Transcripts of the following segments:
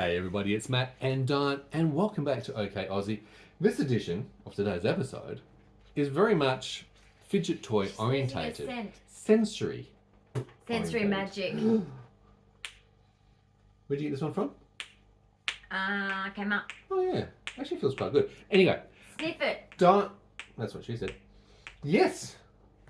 Hey everybody, it's Matt and Dyan, and welcome back to Ok Aussie. This edition of today's episode is very much fidget toy orientated, sensory magic. Where'd you get this one from? Came up. Oh yeah, actually feels quite good. Anyway, sniff it. That's what she said. Yes,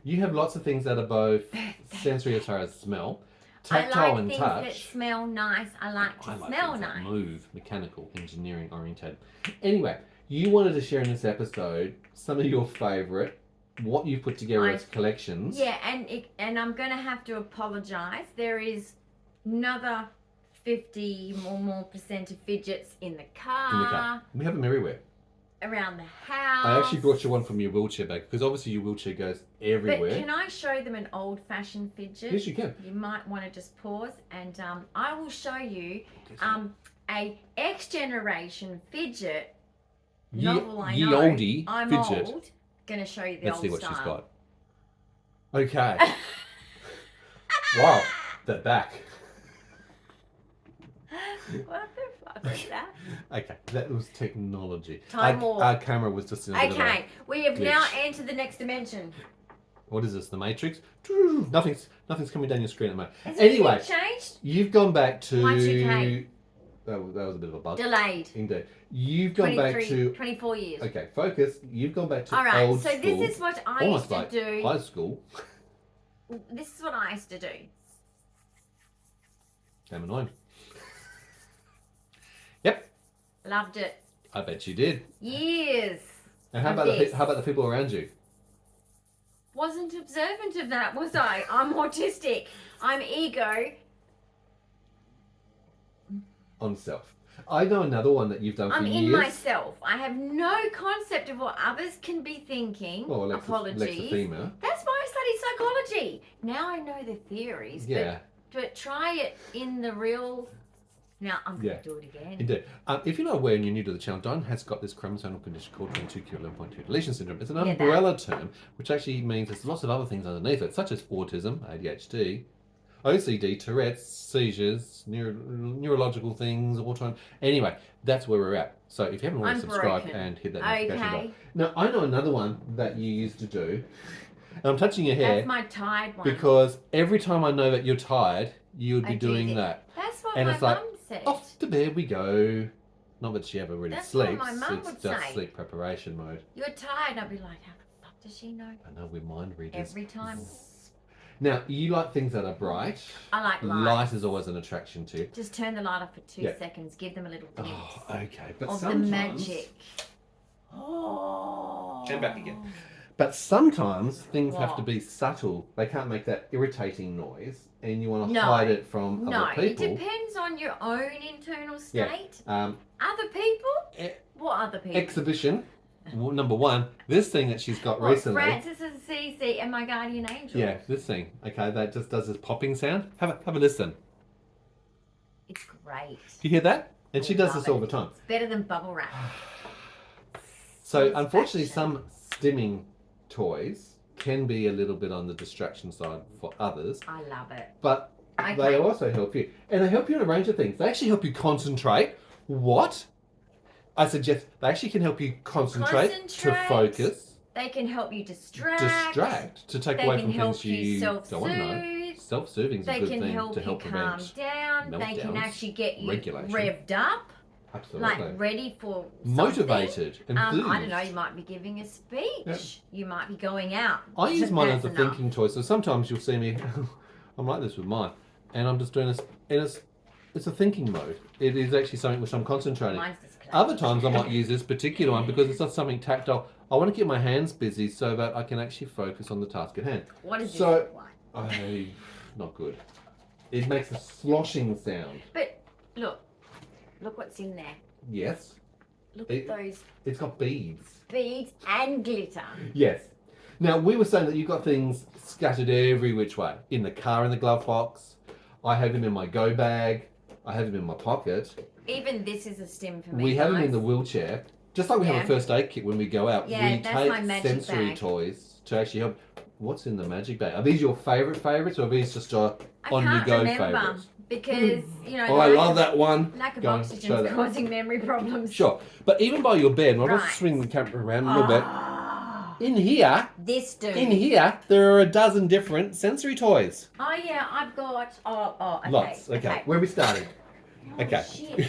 you have lots of things that are both sensory as far as smell, tactile and touch. I like things that smell nice. I like to smell nice. That move, mechanical, engineering oriented. Anyway, you wanted to share in this episode some of your favourite, what you've put together as collections. Yeah, and I'm going to have to apologise. There is another 50 or more percent of fidgets in the car. In the car. We have them everywhere. Around the house. I actually brought you one from your wheelchair bag because obviously your wheelchair goes everywhere. But can I show them an old-fashioned fidget? Yes, you can. You might want to just pause and I will show you a X-generation fidget. Novel, I know. Oldie I'm fidget. old. Gonna show you the Let's old see what style. she's got. Okay. Wow, that back. What the fuck was that? Okay, that was technology. Time warp. Our camera was just in a bit of a we have glitch. now entered the next dimension. What is this, the Matrix? Nothing's coming down your screen at the moment. Has Anyway, anything changed? you've gone back to... Y2K. That was a bit of a bug. Delayed. Indeed. You've gone back to... 24 years. Okay, focus. You've gone back to All right, old so school. this is what I almost used to like do. high school. This is what I used to do. Damn annoying. Yep. Loved it. I bet you did. Years. And how about the people around you? Wasn't observant of that, was I? I'm autistic. I'm ego. On self. I know another one that you've done for years. I'm in myself. I have no concept of what others can be thinking. Well, Apologies. Lexithema. That's why I studied psychology. Now I know the theories. Yeah. But try it in the real... Now I'm going to do it again. Indeed. If you're not aware and you're new to the channel, Dyan has got this chromosomal condition called 22q11.2 Deletion Syndrome. It's an umbrella term, which actually means there's lots of other things underneath it, such as autism, ADHD, OCD, Tourette's, seizures, neurological things, autoimmune. Anyway, that's where we're at. So if you haven't already subscribed and hit that notification bell. Now, I know another one that you used to do. And I'm touching your hair. That's my tired one. Because every time I know that you're tired, you would be doing that. That's what and my it's like, mum said. Off to bed we go. Not that she ever really sleeps. What my mum would it's just say. sleep preparation mode. You're tired. I'd be like, how the fuck does she know? I know, we're mind readers. Every time. Now, you like things that are bright. I like light. Light is always an attraction to you. Just turn the light off for 2 seconds. Give them a little glimpse. Oh, okay. But of sometimes... the magic. Oh. Turn back again. But sometimes things have to be subtle. They can't make that irritating noise, and you want to hide it from other people. No, it depends on your own internal state. Yeah. Other people? What other people? Exhibition. Well, number one, this thing that she's got recently. Francis and Cece and my guardian angel. Yeah, this thing. Okay, that just does this popping sound. Have a listen. It's great. Do you hear that? And she does this all the time. It's better than bubble wrap. So, unfortunately, some stimming toys can be a little bit on the distraction side for others. I love it. But they also help you. And they help you in a range of things. They actually help you concentrate. What? I suggest they actually can help you concentrate. To focus. They can help you distract. To take away from things you don't want to know. Self-soothing is a good thing to help calm down. They can actually get you revved up. Absolutely. Like ready for motivated, enthused. I don't know, you might be giving a speech. Yep. You might be going out. I use mine as a thinking toy, so sometimes you'll see me, I'm like this with mine, and I'm just doing this, and it's a thinking mode. It is actually something which I'm concentrating. Mine's Other times I might use this particular one because it's not something tactile. I want to keep my hands busy so that I can actually focus on the task at hand. What is this look like? Not good. It makes a sloshing sound. But look what's in there. Yes. Look at those. It's got beads. Beads and glitter. Yes. Now, we were saying that you've got things scattered every which way. In the car, in the glove box. I have them in my go bag. I have them in my pocket. Even this is a stim for me. We have them in the wheelchair. Just like we have a first aid kit when we go out. Yeah, we take sensory toys to actually help. What's in the magic bag? Are these your favourites or are these just on-the-go favourites? because Oh, I love that one. lack of Go on, oxygen show is that. causing memory problems. Sure. But even by your bed, I'll Right. just swing the camera around a little bit. Ah, In here, this dude. there are a dozen different sensory toys. Oh yeah, I've got. Oh, okay. Lots. Okay. Where are we starting? Oh, Okay. shit.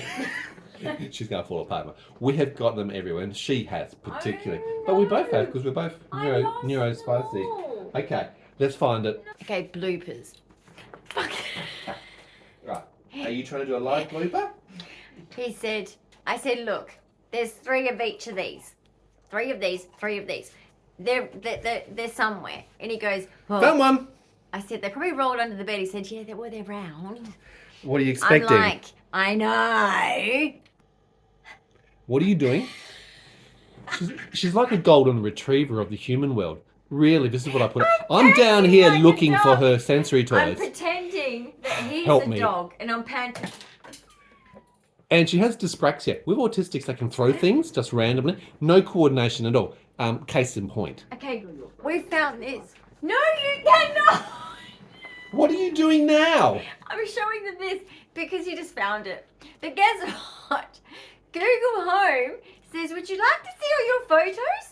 She's going to fall apart. We have got them everywhere, and she has particularly. Oh, But we both no. have, because we're both I lost neurospicy. them all. Okay, let's find it. Okay, bloopers. Fuck. Right. Are you trying to do a live blooper? I said, look, there's 3 of each of these. 3 of these, 3 of these. They're somewhere. And he goes, well, Found one. I said, they probably rolled under the bed. He said, yeah, they're round. What are you expecting? I'm like, I know. What are you doing? She's like a golden retriever of the human world. Really, this is what I put. I'm down here like a looking for dog. her sensory I'm toys. pretending that he's Help a me. dog and I'm panting. And she has dyspraxia. With autistics, they can throw things just randomly. No coordination at all. Case in point. Okay, we found this. No, you cannot. What are you doing now? I'm showing them this because you just found it. But guess what? Google Home says, would you like to see all your photos?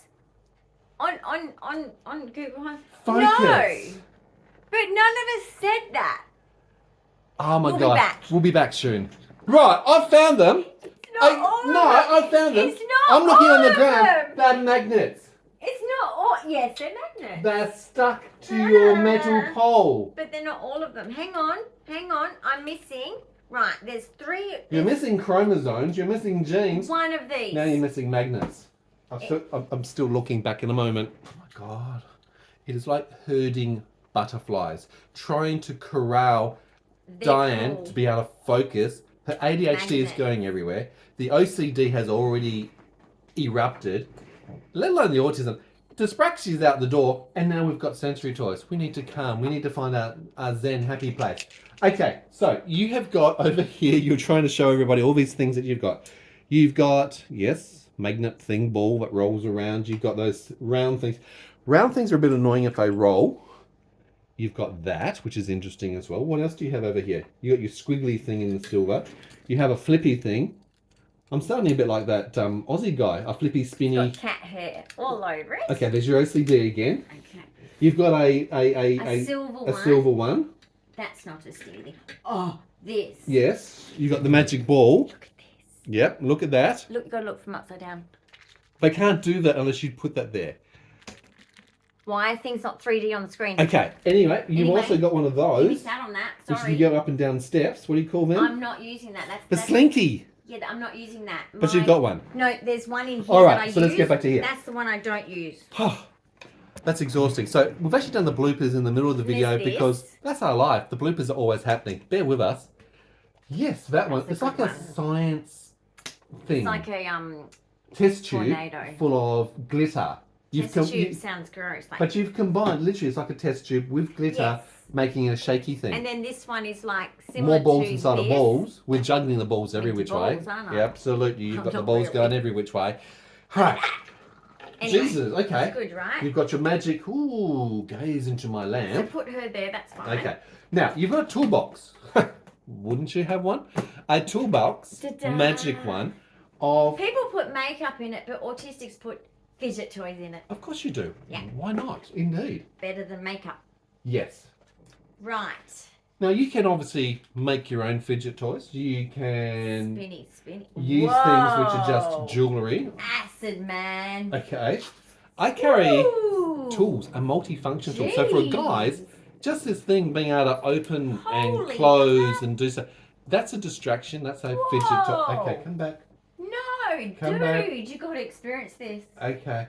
On Google Home? Focus. No. But none of us said that. Oh my We'll God. be back. We'll be back soon. Right, I've found them. Not all of them. I found them. It's not I'm looking all on the of ground. them. They're magnets. It's not all. Yes, they're magnets. They're stuck to your metal pole. But they're not all of them. Hang on. I'm missing. Right, there's 3. You're missing chromosomes. You're missing genes. One of these. Now you're missing magnets. I'm still looking back in a moment. Oh my God. It is like herding butterflies, trying to corral Dyan cool. to be able to focus. Her ADHD is Magnet. going everywhere. The OCD has already erupted, let alone the autism. Dyspraxia is out the door, and now we've got sensory toys. We need to calm. We need to find out our zen happy place. Okay, so you have got over here, you're trying to show everybody all these things that you've got. You've got, yes, magnet thing, ball that rolls around. You've got those round things. Round things are a bit annoying if they roll. You've got that, which is interesting as well. What else do you have over here? You got your squiggly thing in the silver. You have a flippy thing. I'm starting a bit like that Aussie guy, a flippy spinny. Got cat hair all over it. Okay, there's your OCD again. Okay. You've got a silver one. That's not a steely. Oh, this. Yes. You've got the magic ball. Look at this. Yep, look at that. Look, you gotta look from upside down. They can't do that unless you put that there. Why are things not 3D on the screen? Okay, anyway, you've also got one of You those, sat on that. which Sorry. you go up and down steps. What do you call them? I'm not using that. The That's slinky. Yeah, I'm not using that. But you've got one. No, there's one in here All right, that I so let's use. get back to here. That's the one I don't use. That's exhausting. So we've actually done the bloopers in the middle of the video There's this. because that's our life. The bloopers are always happening. Bear with us. Yes, that one. That's a It's like good a one. science thing. It's like a test tube tornado. full of glitter. test tube sounds gross. Like, But you've combined, literally, it's like a test tube with glitter, Yes. making it a shaky thing. and then this one is like similar More balls to inside this. of balls. We're juggling the balls every Into which way. balls, aren't I? Yeah, absolutely. You've got the Not balls really. going every which way. Right. Anyway, Jesus, okay. That's good, right? You've got your magic, ooh, gaze into my So lamp. put her there, that's fine. Okay. Now, you've got a toolbox. Wouldn't you have one? A toolbox, Ta-da. magic one, of... People put makeup in it, but autistics put fidget toys in it. Of course you do. Yeah. Why not? Indeed. Better than makeup. Yes. Right. Now, you can obviously make your own fidget toys. You can Spinny. use things which are just jewellery. Acid, man. Okay. I carry Ooh. tools, a multifunction tool. So for guys, just this thing being able to open and Holy close crap. and do so, that's a distraction. That's a fidget toy. Whoa. Okay, come back. No, Come dude, back. you got to experience this. Okay.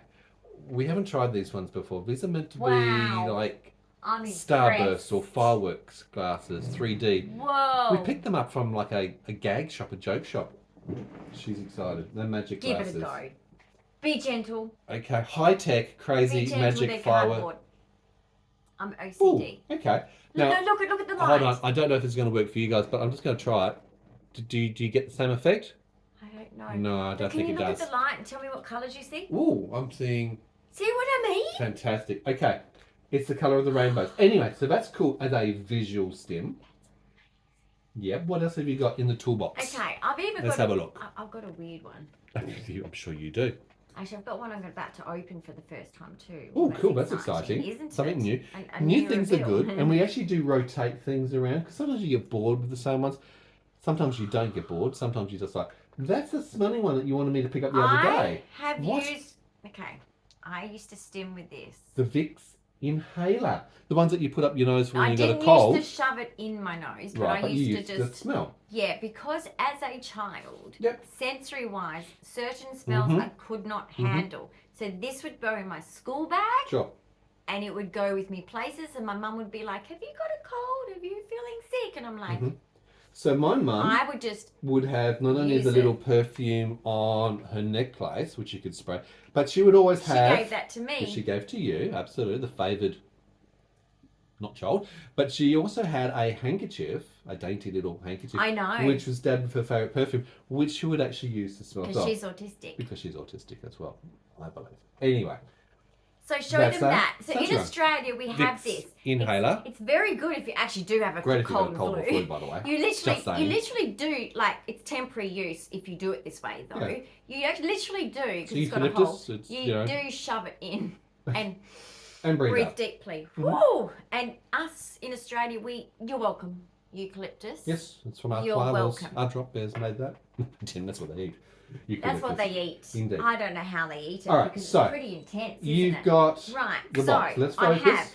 We haven't tried these ones before. These are meant to Wow. be like I'm impressed. starbursts or fireworks glasses, 3D. Whoa. We picked them up from like a gag shop, a joke shop. She's excited. They're magic Give glasses. it a go. Be gentle. Okay, high tech, Be crazy gentle. magic They're firework. cardboard. I'm Ooh, OCD. okay. Now, Look at the light. hold on. I don't know if it's going to work for you guys, but I'm just going to try it. Do you get the same effect? I don't know. No, I don't Can think you it look does. at the light and tell me what colours you see? Ooh, I'm seeing See what I mean? fantastic. Okay, it's the colour of the rainbows. Anyway, so that's cool as a visual stim. Yep. What else have you got in the toolbox? Okay, I've even Let's got. have a look. I've got a weird one. I'm sure you do. Actually, I've got one I'm about to open for the first time too. Oh, cool. That's exciting. Isn't Something it? new. A New new things reveal. are good. And we actually do rotate things around because sometimes you get bored with the same ones. Sometimes you don't get bored. Sometimes you just like, that's the smelling one that you wanted me to pick up the other day. I have What? used. Okay, I used to stim with this. The Vicks inhaler. The ones that you put up your nose when I you got a didn't cold. used to shove it in my nose, but Right, I but you used to the just. smell. Yeah, because as a child, Yep. sensory wise, certain smells I could not handle. So this would go in my school bag. Sure. And it would go with me places, and my mum would be like, "Have you got a cold? Are you feeling sick?" And I'm like, So my mum I would just would have not only use the it. little perfume on her necklace, which you could spray, but she would always have. She gave that to me. Which she gave to you, absolutely, the favoured, not child. But she also had a handkerchief, a dainty little handkerchief. I know. Which was Dad's her favourite perfume, which she would actually use to smell. Because she's autistic. Because she's autistic as well, I believe. Anyway. So show That's them that. that. So Such in a Australia, we have Vicks this inhaler. It's very good if you actually do have a Great if you've cold, got a cold and or flu. flu, by the way. You Just saying. literally do, like, it's temporary use if you do it this way, though. Yeah. You actually literally do, because So it's got a eucalyptus, hole. it's, You do shove it in and and breathe breathe out. deeply. Woo! And us in Australia, you're welcome, eucalyptus. Yes, it's from our You're farmers. welcome. Our drop bears made that. Tim, that's what they eat. That's what they eat. Indeed. I don't know how they eat it All right, because so it's pretty intense, isn't You've it? got Right, the so box. Let's I focus. have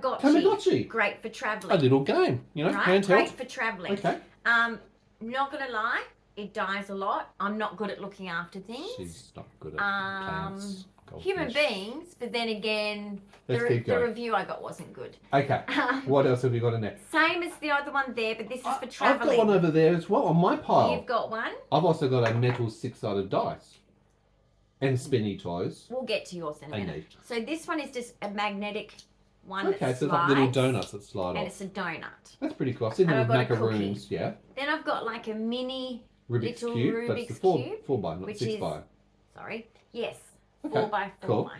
Tamagotchi. Tamagotchi. Great for A travelling. little game, you know, Right? Great handheld. for travelling. Okay. Not gonna lie, it dies a lot. I'm not good at looking after things. She's not good at plants. Human goldfish. beings, but then again, Let's keep the going. review I got wasn't good. Okay. What else have you got in there? Same as the other one there, but this is for I've travelling. got one over there as well on my pile. You've got one. I've also got a metal 6-sided dice. And spinny toys. We'll get to yours in a minute. Neat. So this one is just a magnetic one Okay, that so it's like slides, little donuts that slide and off. it's a donut. That's pretty cool. I've seen And them I've with got a cookie. macaroons, yeah. Then I've got like a mini Rubik's little Cube. Rubik's That's the Cube, 4 by, not which 6 is- by. Sorry. Yes. Okay, 4 by 4 cool. by.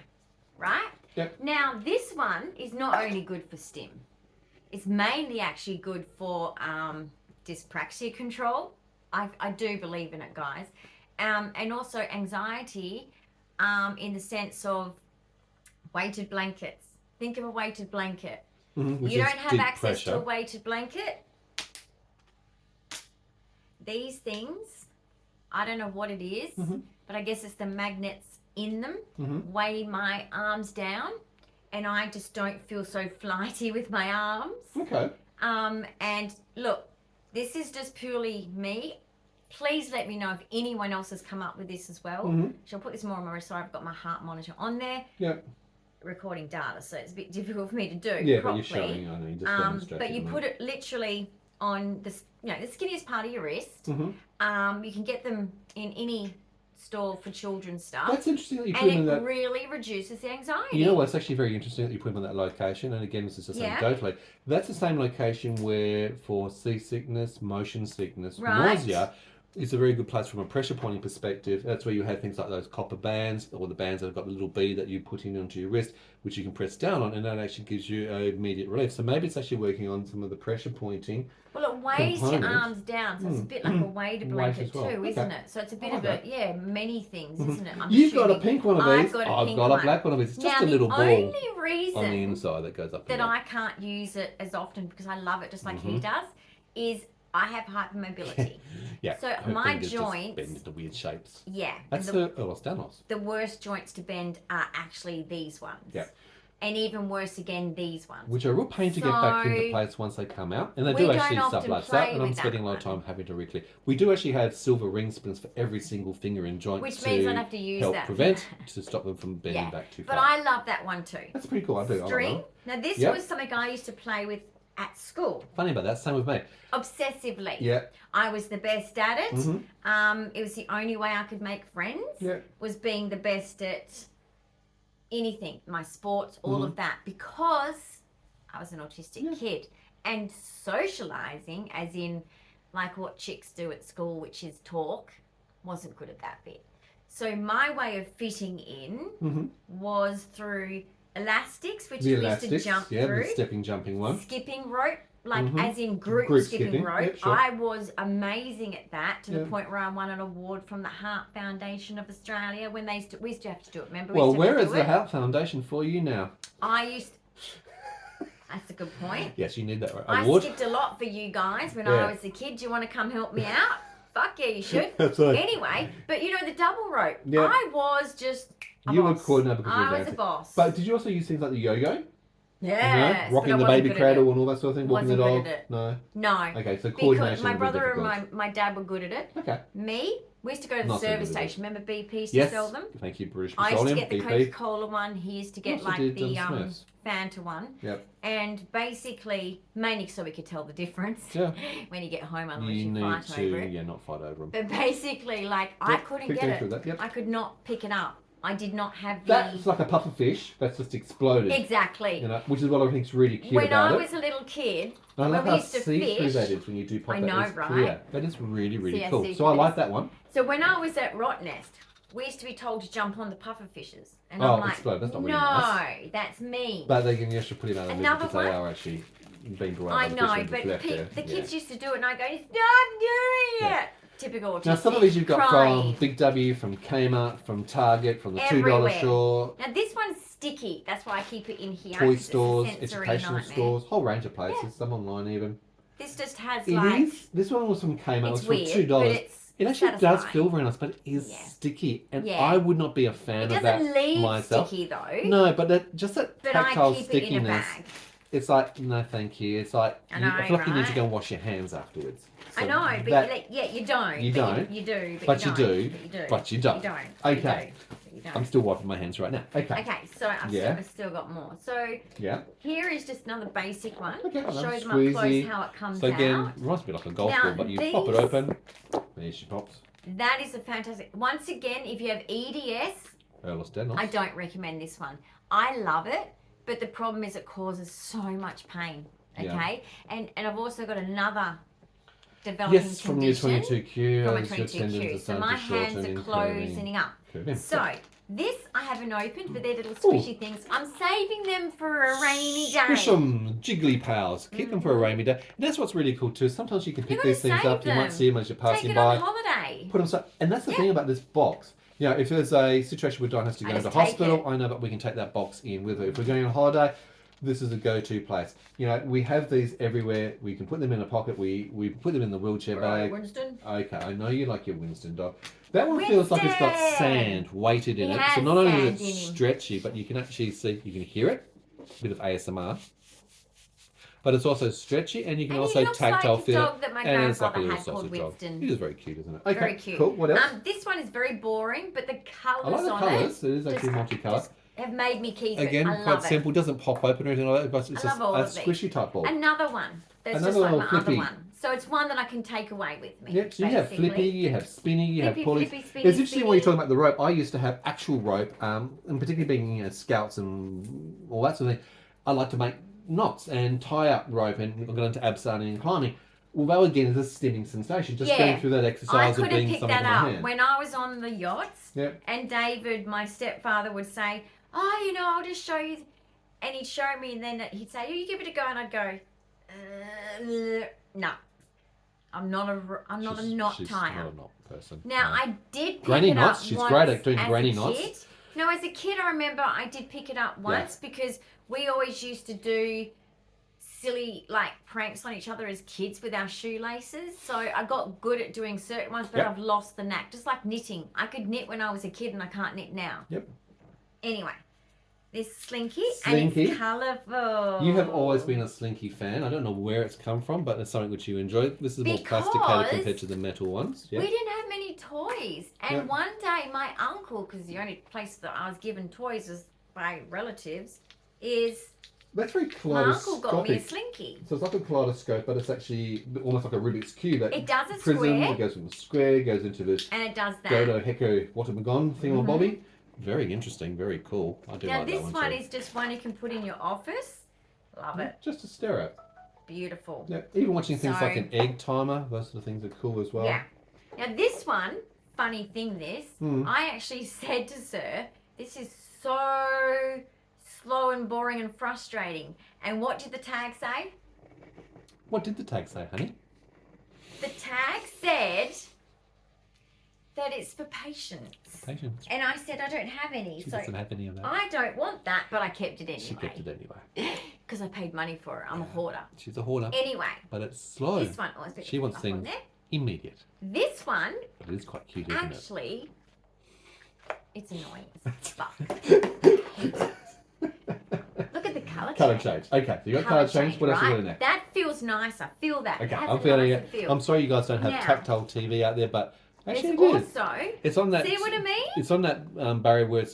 Right? Yep. Now this one is not only good for STEM. It's mainly actually good for dyspraxia control. I do believe in it, guys. And also anxiety in the sense of weighted blankets. Think of a weighted blanket. Which You is don't have deep access to a pressure. weighted blanket. These things, I don't know what it is, but I guess it's the magnets in them weigh my arms down, and I just don't feel so flighty with my arms. Okay. And look, this is just purely me. Please let me know if anyone else has come up with this as well. Shall put this more on my wrist, so I've got my heart monitor on there. Yeah. Recording data, so it's a bit difficult for me to do Yeah, properly. but you're showing, I know, you just demonstrating. But you put it literally on the skinniest part of your wrist. You can get them in any store for children's stuff. That's interesting that you put and them in it that. really reduces the anxiety. You know what? It's actually very interesting that you put them on that location. And again, this is just anecdotally. That's the same location where for seasickness, motion sickness, nausea, it's a very good place from a pressure pointing perspective. That's where you have things like those copper bands or the bands that have got the little bead that you put in onto your wrist, which you can press down on, and that actually gives you immediate relief. So maybe it's actually working on some of the pressure pointing. Well, it weighs your component. arms down, so it's a bit like a weighted blanket as well. too, Okay. isn't it? So it's a bit of a, many things, isn't it? I'm You've got a assuming. pink one of I've these. got a I've pink got a one. black one of these. It's just Now, a little the ball only reason on the inside that goes up that and down. I can't use it as often because I love it just like he does is I have hypermobility. Yeah. So her my fingers just joints. bend into weird shapes. Yeah. That's the, the Danos. the worst joints to bend are actually these ones. Yeah. And even worse again, these ones. Which are a real pain to get back into So, place once they come out. And they we do don't actually often sublapse play that, and I'm with spending that a lot of one. time having to reclear. We do actually have silver ring splints for every single finger and joint Which to means I'd have to use help that. prevent, to stop them from bending Yeah. back too But far. I love that one too. That's pretty cool. I do. I like String. that. Now this Yep. was something I used to play with at school. Funny about that. Same with me. Obsessively. Yeah. I was the best at it. It was the only way I could make friends. Yeah. Was being the best at anything, my sports, all of that, because I was an autistic kid. And socializing, as in like what chicks do at school, which is talk, wasn't good at that bit. So my way of fitting in was through elastics, which The you used to elastics. jump Yeah, through, the stepping, jumping one. skipping rope, like as in group skipping rope. Yep, sure. I was amazing at that to the Yeah. point where I won an award from the Heart Foundation of Australia when we used to have to do it. Remember? Well, where is do the it. Heart Foundation for you now? I used. That's a good point. Yes, you need that award. I skipped a lot for you guys when I was a kid. Do you want to come help me out? Fuck yeah, you should. Absolutely. Anyway, but you know the double rope. Yeah. I was just a You boss. were coordinated because you were I was a dancing. boss. But did you also use things like the yo-yo? Yes, Rocking the baby cradle and all that sort of thing? Walking the dog? No? No. Okay, so coordination Because my would be brother and difficult. my dad were good at it. Okay. Me, we used to go to the Not so service good at it. station. Remember BP used to Yes. sell them? Thank you, British I used to Petroleum, get the BP. Coca-Cola one. He used to get Also like did, the Smurfs. Fanta one. Yep. And basically, mainly so we could tell the difference Yeah. when you get home, unless You you need fight over to, it. not fight over them. But basically, like, I couldn't quick get going through it. that, yep. I could not pick it up. I did not have the... That's like a puffer fish that's just exploded. Exactly. You know, which is what I think's really cute When about I it. was a little kid, I love when we how used to see-through fish... that is when you do pop I that. know, It's right? clear. That is really, really See, I cool. see So I through like this. that one. So when I was at Rot Nest, we used to be told to jump on the puffer fishes. And Oh, I'm like, explode. That's not really no, nice. that's mean. But they can actually put it out of it Another because they one? are actually being brought I out by the know, fish and but left there. the kids Yeah. used to do it and I go, stop doing Yeah. it. Typical autistic. Now some of these you've got crying. from Big W, from Kmart, from Target, from the $2 Everywhere. store, Now this one's sticky. That's why I keep it in here. toy 'cause it's a stores, sensory educational nightmare. stores, whole range of places, Yeah. some online even. This just has It like... is. This one was from Kmart. It It's was for weird, $2. but it's It actually does satisfying. feel very nice, but it is Yeah. sticky, and Yeah. I would not be a fan It of that doesn't leave myself. sticky though. No, but just that But tactile I keep stickiness. it in a bag. It's like, no, thank you. It's like, I know, I feel like you need to right? go and wash your hands afterwards. I So know, but that- you don't. You but don't? You do, But you don't. do, But you do. but you don't. You don't. Okay. But you don't. I'm still wiping my hands right now. Okay. Okay, so I've still got more. So Yeah. here is just another basic one. Okay, well, Shows them squeezy. up close how it comes So again, out. reminds me like a golf Now, ball, but you pop it these- open. There she pops. That is a fantastic. Once again, if you have EDS, Ehlers-Danlos. I don't recommend this one. I love it, but the problem is it causes so much pain. Okay, and I've also got another developing Yes, from your condition 22Q. from a as your tendons 22Q. are So starting my to shorten hands are and closing up. curving. So this I haven't opened, but they're little squishy things. I'm saving them for a rainy day. Squish them, jiggly pals. Keep them for a rainy day. And that's what's really cool too. Sometimes you can pick gotta these things save up. You might them. see them as you're Take passing it by. on holiday. Put them so, and that's the thing about this box. You know, if there's a situation where Dyan has to go I into just take hospital, it. I know that we can take that box in with her. If we're going on holiday, this is a go-to place. You know, we have these everywhere. We can put them in a pocket. We put them in the wheelchair Right, bag. Winston. Okay, I know you like your Winston dog. That one feels like it's got Winston! sand weighted in He it. So has not only sand is in it him. stretchy, but you can actually see, you can hear it. A bit of ASMR. But it's also stretchy, and you can And he also looks tactile like a feel dog it. that my And it's like a grandfather little had called sausage dog. Winston. It is very cute, isn't it? Okay, Very cute. cool. What else? This one is very boring, but the I colours like the on colours. It is just- actually multicolour. just have made me keep Again, it. I quite love simple. Doesn't pop open or anything like that. But it's I just love all a of these. squishy type ball. Another one. That's Another just like my little other flippy. one. So it's one that I can take away with me. Yep, so you have basically. flippy, you have spinny, you have Flippy, pulleys. flippy, spinny, It's interesting when you're spinny. talking about the rope. I used to have actual rope, and particularly being scouts and all that sort of thing. I like to make knots and tie up rope and got into abseiling and climbing. Well, that again is a stimming sensation. Just going through that I exercise of couldn't being pick something that in my up. hand. When I was on the yachts, Yep. and David, my stepfather, would say, oh, you know, I'll just show you. And he'd show me, and then he'd say, oh, you give it a go. And I'd go, no. I'm not a knot She's tier. not a knot person. Now, no. I did pick Granny it knots, up she's once great at doing as granny a knots. kid. No, as a kid, I remember I did pick it up once because we always used to do silly, like, pranks on each other as kids with our shoelaces. So I got good at doing certain ones, but Yep. I've lost the knack. Just like knitting. I could knit when I was a kid and I can't knit now. Yep. Anyway, this Slinky, Slinky. and it's colourful. You have always been a Slinky fan. I don't know where it's come from, but it's something which you enjoy. This is more plasticated Because compared to the metal ones. Yeah. We didn't have many toys. And Yep. one day my uncle, because the only place that I was given toys was by relatives, is That's very my uncle got me a kaleidoscopic. Slinky. So it's like a kaleidoscope, but it's actually almost like a Rubik's Cube. That It does a prism, square. it goes from the square, goes into the And it does that. Dodo Hecko Watamagon thingamabobbie. Very interesting, very cool. I do Now like this that one too. is just one you can put in your office. Love it. Just to stare at. Beautiful. Yeah, even watching things So- like an egg timer, those sort of things are cool as well. Yeah. Now this one, funny thing this, Hmm. I actually said to Sir, this is so slow and boring and frustrating. And what did the tag say? What did the tag say, honey? The tag said that it's for patients. Patience. And I said I don't have any. She So doesn't have any of that. I don't want that, but I kept it anyway. She kept it anyway. Because I paid money for it. I'm a hoarder. She's a hoarder. Anyway. But it's slow. This one. She wants things immediate. This one. But it is quite cute, isn't actually, it's annoying as fuck. Look at the colour Colour change. change. Okay, so you got colour change. What else you got in there? That feels nice. I feel that. Okay, It has I'm a feeling nicer it. feel. I'm sorry you guys don't have Now, tactile TV out there, but actually it's it is. also. It's on that. See what I mean? It's on that barrier where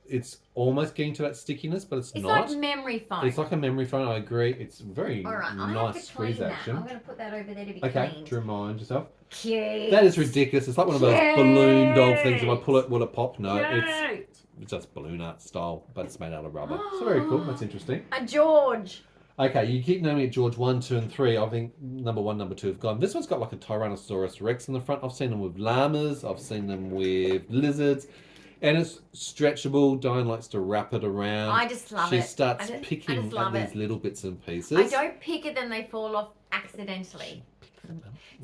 it's almost getting to that stickiness, but it's not. It's like memory foam. It's like a memory foam. I agree. It's very All right, I have nice to squeeze clean action. that. I'm going to put that over there to be Okay, cleaned. to remind yourself. Cute. That is ridiculous. It's like one of those balloon doll things. If I pull it, will it pop? No, Cute. it's just balloon art style, but it's made out of rubber. It's very cool. That's interesting. A George. Okay, you keep naming it George 1, 2, and 3. I think number 1, number 2 have gone. This one's got like a Tyrannosaurus Rex in the front. I've seen them with llamas. I've seen them with lizards. And it's stretchable. Dyan likes to wrap it around. I just love it. She starts picking at these little bits and pieces. I don't pick it and they fall off accidentally.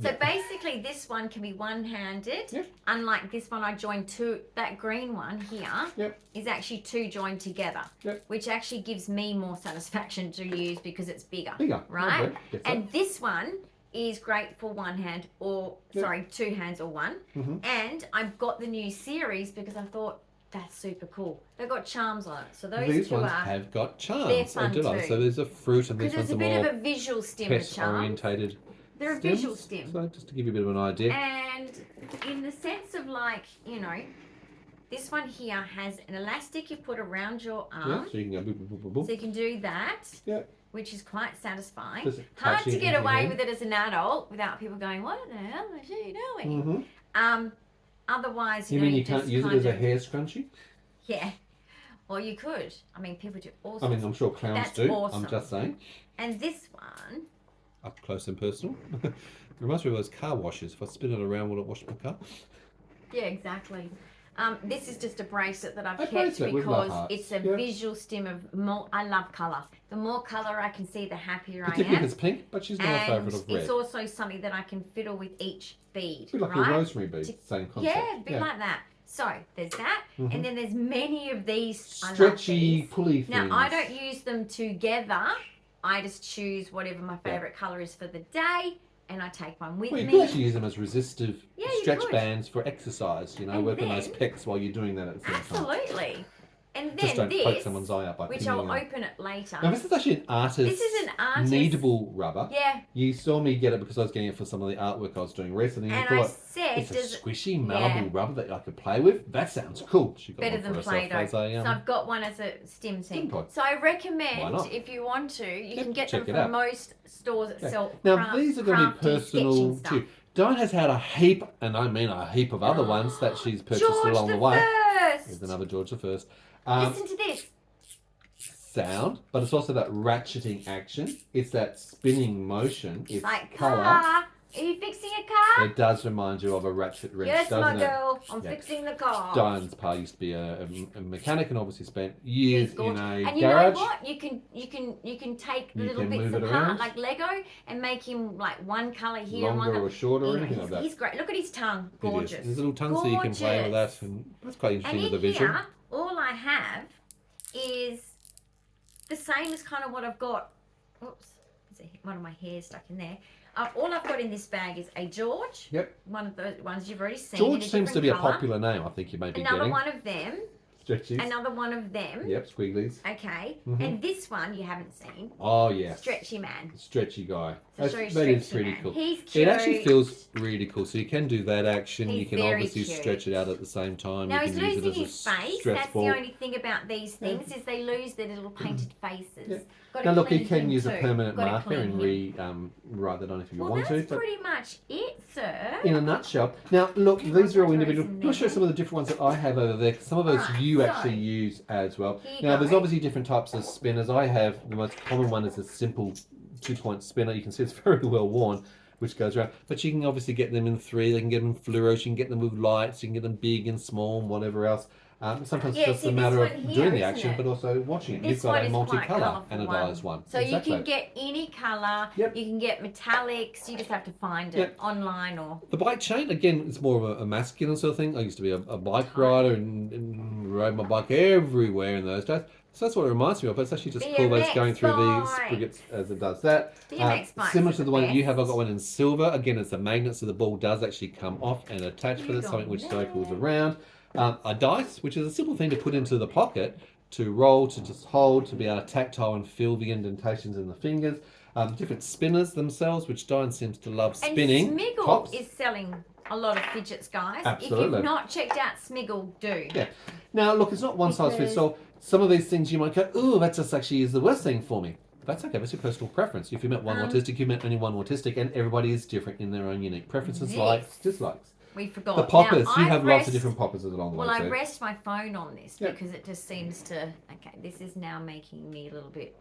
So basically this one can be one-handed. Yep. Unlike this one I joined two, that green one here is actually two joined together. Which actually gives me more satisfaction to use because it's bigger. Right? And this one is great for one hand or, sorry, two hands or one. And I've got the new series because I thought that's super cool. They've got charms on it. So these two ones are, have got charms. they're fun too. So there's a fruit and these because ones there's are a bit more of a visual stim with charms. pest-orientated. They're a visual stim. So just to give you a bit of an idea. And in the sense of like, you know, this one here has an elastic you put around your arm. So you can go boop, boop, boop, boop, boop. So you can do that. Which is quite satisfying. Just Hard to touching get in away hand. with it as an adult without people going, what the hell is she doing? Otherwise, You mean you can't use it as a hair scrunchie? Yeah. Well, you could. I mean, people do all sorts. I mean, I'm sure clowns That's do. awesome. I'm just saying. And this one. Up close and personal. Reminds me of those car washes. If I spin it around, will it wash my car? Yeah, exactly. This is just a bracelet that I've kept bracelet with because hearts. it's a visual stim of more. I love colour. The more colour I can see, the happier I Particularly am. if it's pink, but she's not a favourite of red. It's also something that I can fiddle with each bead. A bit like a rosemary bead, same concept. Yeah, a bit like that. So there's that, and then there's many of these stretchy, pulley things. Now I don't use them together. I just choose whatever my favourite colour is for the day, and I take one with Well, you me. could actually use them as resistive you stretch could. bands for exercise. You know, And work on those then- pecs while you're doing that at the same time. Absolutely. And Just then don't poke this, someone's eye out by which pinning I'll them. open it later. Now this is actually an artist. This is an artist kneadable rubber. Yeah. You saw me get it because I was getting it for some of the artwork I was doing recently. And I I thought, said, it's a does squishy, malleable rubber that I could play with. That sounds cool. She got better one than for herself Play-Doh. as a, So I've got one as a stim thing. pod. So I Why recommend, not? if you want to, you can get check them it out. from most stores that sell Now these are going to be crafty, personal sketching stuff. too. Diane has had a heap, and I mean a heap of other ones that she's purchased George along the the way. First. There's another George the First. Listen to this. Sound, but it's also that ratcheting action. It's that spinning motion. It's Like colour. car. Are you fixing a car? It does remind you of a ratchet wrench, Yes, doesn't my it? girl. I'm Yeah. fixing the car. Diane's pa used to be a mechanic and obviously spent years He's in gorgeous. a And you garage. know what? You can take the You little can bits move it apart around. like Lego and make him like one colour here and one Longer colour. or shorter or Yeah, anything like that. he's great. Look at his tongue. It is. Gorgeous. There's a little tongue so you can play with that, and that's quite And interesting in with the visual. here, all I have is the same as kind of what I've got. Oops, there's one of my hairs stuck in there. All I've got in this bag is a George. Yep. One of those ones you've already seen. George in seems to be different a popular name. I think you may be Another getting. one of them. Stretchies. Another one of them. Yep, squigglies. Okay. Mhm. And this one you haven't seen. Oh yeah. Stretchy man. Stretchy guy. So show you That is Stretchy pretty Man. cool. He's It cute. actually feels really cool. So you can do that action. You He's can very obviously cute. stretch it out at the same time. Now you he's can use it losing as a his face. stress That's ball. the only thing about these things is they lose their little painted faces. Yeah. Gotta Now look, you clean can him use a too. permanent Gotta marker clean and him. write that on if you Well, want to. that's But pretty much it, sir. in a nutshell. Now look, Hang these on, are all I'll throw individual. some I'm going to show you there. some of the different ones that I have over there. Some of those Alright, you so, actually use as well. here you Now there's go. obviously different types of spinners. I have the most common one is a simple 2-point spinner. You can see it's very well worn, which goes around. But you can obviously get them in 3. They can get them in fluoros. You can get them with lights. You can get them big and small and whatever else. Sometimes Yeah, it's just see, a this matter of one here, doing the isn't action, it? but also watching it. This You've got one a is quite multicolour colourful anodized one. So Exactly. you can get any colour. Yep. You can get metallics. You just have to find it online or. The bike chain, again, it's more of a masculine sort of thing. I used to be a bike rider and ride my bike everywhere in those days. So that's what it reminds me of. But it's actually just cool that it's going through the spriggets as it does that. Similar to the one that you have, I've got one in silver. Again, it's a magnet, so the ball does actually come off and attach with it, something which circles around. A dice, which is a simple thing to put into the pocket, to roll, to just hold, to be able to tactile and feel the indentations in the fingers. Different spinners themselves, which Dyan seems to love spinning. And Smiggle tops. is selling a lot of fidgets, guys. Absolutely. If you've not checked out Smiggle, do. Yeah. Now, look, it's not one size fits all. Some of these things you might go, oh, that just actually is the worst thing for me. That's okay. That's your personal preference. If you met one autistic, you met only one autistic, and everybody is different in their own unique preferences, likes, dislikes. We forgot. The poppers. Now, you have lots of different poppers along the way. Well, I too. rest my phone on this because it just seems to. Okay, this is now making me a little bit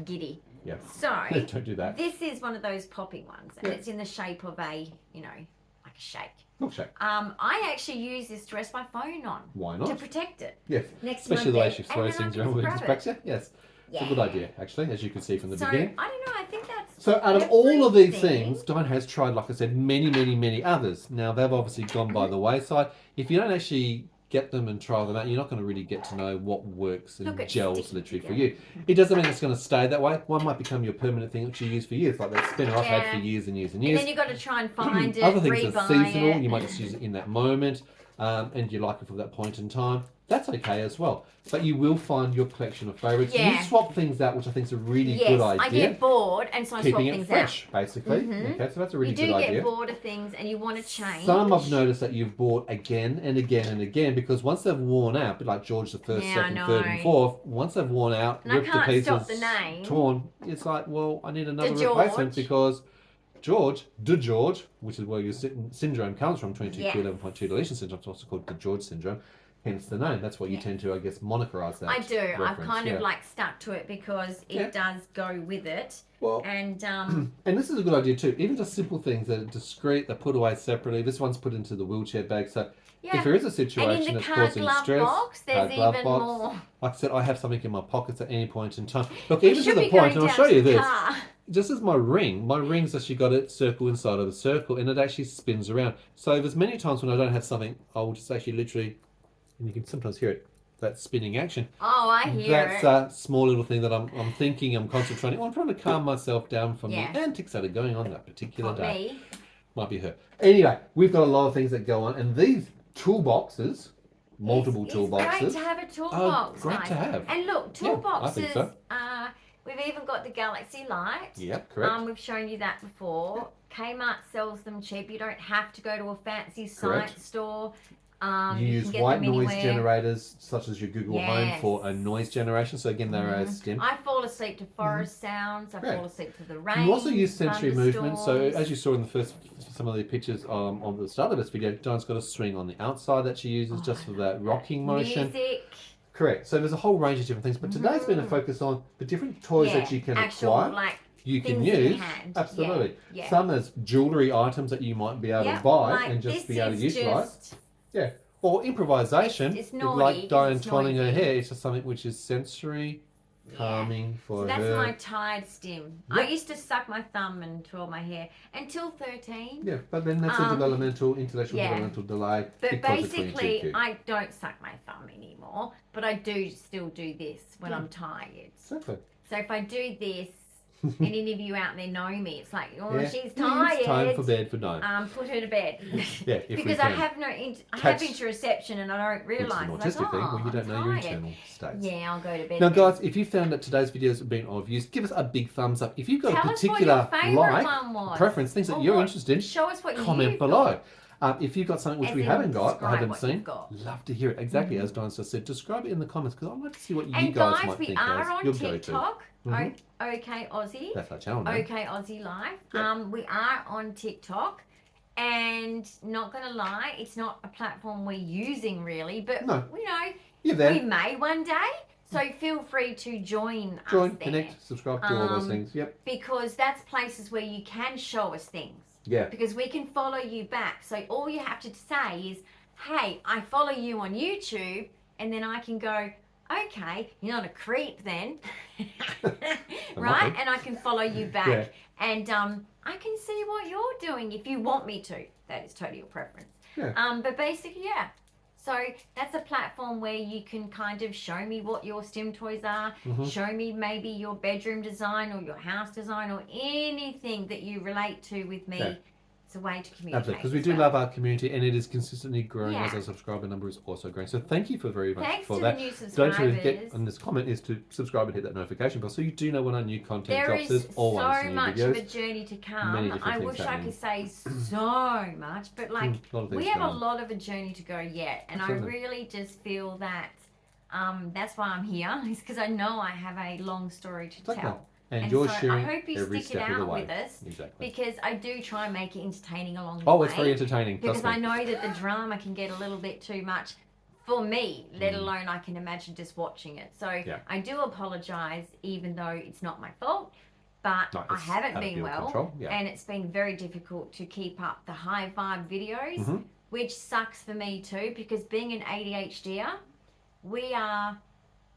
giddy. Yeah. So don't do that. This is one of those popping ones, and it's in the shape of a, like a shake. Milkshake. I actually use this to rest my phone on. Why not? To protect it. Yes. Next Especially to the my way bed, she throws and then things I around just with grab dyspraxia. Yes. It's a good idea, actually, as you can see from the beginning. I don't know. I think that's. So out of all of these things, Dyan has tried, like I said, many, many, many others. Now, they've obviously gone by the wayside. If you don't actually get them and try them out, you're not going to really get to know what works and gels literally for you. It doesn't mean it's going to stay that way. One might become your permanent thing that you use for years, like that spinner I've had for years and years and years. And then you've got to try and find it, Other things are seasonal. it. You might just use it in that moment, and you like it for that point in time. That's okay as well. But you will find your collection of favourites. Yeah. You swap things out, which I think is a really good idea. I get bored, and so I swap Keeping things it fresh, out. basically. Okay, so that's a really good idea. You do get bored of things, and you want to change. Some I've noticed that you've bought again and again and again, because once they've worn out, a bit like George the first, second, third, and fourth, once they've worn out, and ripped to pieces, the name. torn, it's like, well, I need another replacement because George, which is where your syndrome comes from, 22q11.2 deletion syndrome, it's also called the George syndrome. Hence the name. That's what you tend to, I guess, monicarize that. I do. Reference. I've kind of like stuck to it because it does go with it. Well, and this is a good idea too. Even just simple things that are discreet, they're put away separately. This one's put into the wheelchair bag. So if there is a situation that's causing stress, box, there's even more. Like I said, I have something in my pockets at any point in time. Look, even to the point, and I'll show you this. Just as my ring's actually got a circle inside of the circle, and it actually spins around. So there's many times when I don't have something, I will just actually literally. And you can sometimes hear it, that spinning action. Oh, I hear it. That's a small little thing that I'm thinking, I'm concentrating on, trying to calm myself down from the antics that are going on that particular day. Me. Might be her. Anyway, we've got a lot of things that go on, and these toolboxes, multiple toolboxes. It's great to have a toolbox. Great to have. And look, toolboxes. I think so. We've even got the Galaxy Light. Yep, correct. We've shown you that before. Kmart sells them cheap. You don't have to go to a fancy Correct. site store. You use white noise generators, such as your Google Home, for a noise generation. So again, they're a stim. I fall asleep to forest sounds. I fall asleep to the rain. You also use sensory movement. So as you saw in the first, some of the pictures on the start of this video, Dyan's got a swing on the outside that she uses just for that rocking motion. Music. Correct. So there's a whole range of different things, but today's been a focus on the different toys that you can acquire. You can use. Absolutely. Some as jewellery items that you might be able to buy and just be able to utilise. Yeah, or improvisation. It's naughty, like Dyan twirling her hair. It's just something which is sensory, calming for her. That's my tired stim. I used to suck my thumb and twirl my hair until 13. Yeah, but then that's a intellectual developmental delay. But basically, I don't suck my thumb anymore, but I do still do this when I'm tired. Exactly. So if I do this, and any of you out there know me, it's like, she's tired. It's time for bed for Dyan. Put her to bed. Yeah, because I have interoception and I don't realise. It's an autistic thing. Well, you don't know your internal states. Yeah, I'll go to bed. Now, guys, if you found that today's videos have been of use, give us a big thumbs up. If you've got a particular preference, things that you're interested in, show us what comment below. If you've got something which we haven't got, I haven't seen, love to hear it. Exactly as Dyan just said. Describe it in the comments because I'd like to see what you guys might think as your go-to. TikTok. Ok Aussie. That's our channel now. Ok Aussie Life. We are on TikTok, and not gonna lie, it's not a platform we're using really, but you're there. We may one day. So feel free to join us there. Connect, subscribe, do all those things. Yep. Because that's places where you can show us things. Yeah. Because we can follow you back. So all you have to say is, hey, I follow you on YouTube. and then I can go, okay, you're not a creep then, right? And I can follow you back, and I can see what you're doing if you want me to. That is totally your preference. But basically, so that's a platform where you can kind of show me what your stim toys are, show me maybe your bedroom design or your house design or anything that you relate to with me. It's a way to communicate. Absolutely, because we do love our community, and it is consistently growing as our subscriber number is also growing. So thank you very much for that. Thanks to the new subscribers. Don't forget to get on this comment is to subscribe and hit that notification bell so you do know when our new content drops. There's always so new much videos. of a journey to come. I wish I could say so much, but like we have a lot of a journey to go yet, and I really just feel that that's why I'm here, is because I know I have a long story to tell. And you're sharing I hope you stick it out with us, because I do try and make it entertaining along the way. Oh, it's very entertaining. Because I know that the drama can get a little bit too much for me, let alone I can imagine just watching it. So I do apologise, even though it's not my fault, but I haven't been well, and it's been very difficult to keep up the high vibe videos, which sucks for me too, because being an ADHDer, we are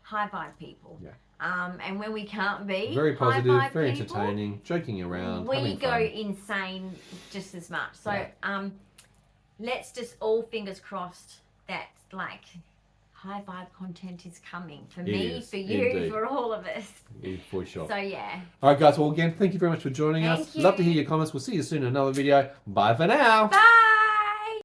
high vibe people. And when we can't be very positive, very entertaining, joking around, we go insane just as much. So let's just all fingers crossed that like high vibe content is coming for me, for you, for all of us. For sure. So yeah. All right, guys. Well, again, thank you very much for joining us. Love to hear your comments. We'll see you soon in another video. Bye for now. Bye.